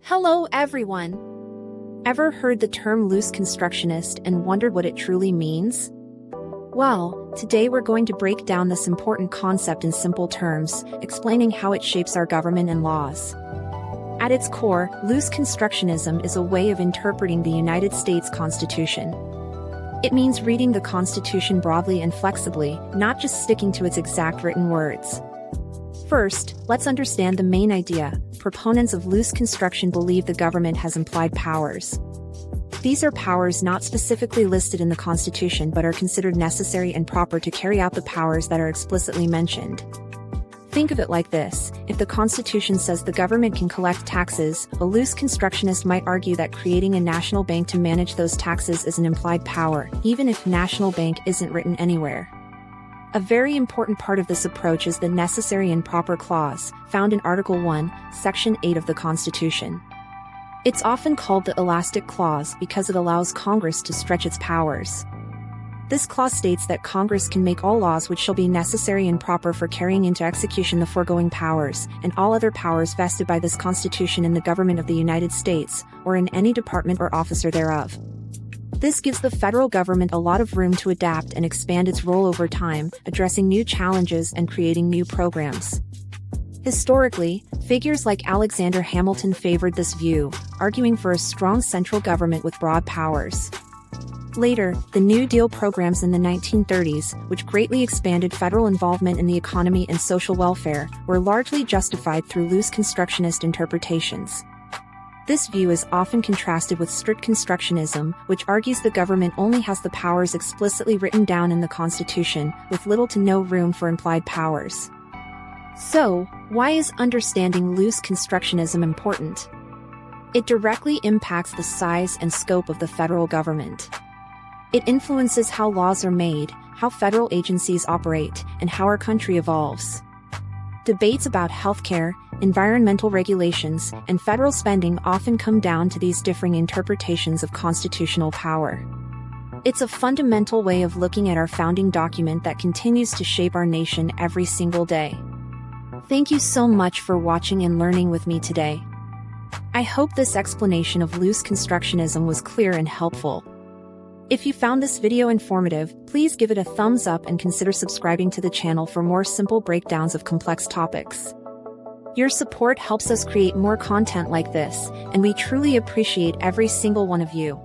Hello everyone! Ever heard the term loose constructionist and wondered what it truly means? Well, today we're going to break down this important concept in simple terms, explaining how it shapes our government and laws. At its core, loose constructionism is a way of interpreting the United States Constitution. It means reading the Constitution broadly and flexibly, not just sticking to its exact written words. First, let's understand the main idea. Proponents of loose construction believe the government has implied powers. These are powers not specifically listed in the Constitution but are considered necessary and proper to carry out the powers that are explicitly mentioned. Think of it like this: if the Constitution says the government can collect taxes, a loose constructionist might argue that creating a national bank to manage those taxes is an implied power, even if national bank isn't written anywhere. A very important part of this approach is the necessary and proper clause, found in Article 1, Section 8 of the Constitution. It's often called the elastic clause because it allows Congress to stretch its powers. This clause states that Congress can make all laws which shall be necessary and proper for carrying into execution the foregoing powers, and all other powers vested by this Constitution in the government of the United States, or in any department or officer thereof. This gives the federal government a lot of room to adapt and expand its role over time, addressing new challenges and creating new programs. Historically, figures like Alexander Hamilton favored this view, arguing for a strong central government with broad powers. Later, the New Deal programs in the 1930s, which greatly expanded federal involvement in the economy and social welfare, were largely justified through loose constructionist interpretations. This view is often contrasted with strict constructionism, which argues the government only has the powers explicitly written down in the Constitution, with little to no room for implied powers. So, why is understanding loose constructionism important? It directly impacts the size and scope of the federal government. It influences how laws are made, how federal agencies operate, and how our country evolves. Debates about healthcare, environmental regulations, and federal spending often come down to these differing interpretations of constitutional power. It's a fundamental way of looking at our founding document that continues to shape our nation every single day. Thank you so much for watching and learning with me today. I hope this explanation of loose constructionism was clear and helpful. If you found this video informative, please give it a thumbs up and consider subscribing to the channel for more simple breakdowns of complex topics. Your support helps us create more content like this, and we truly appreciate every single one of you.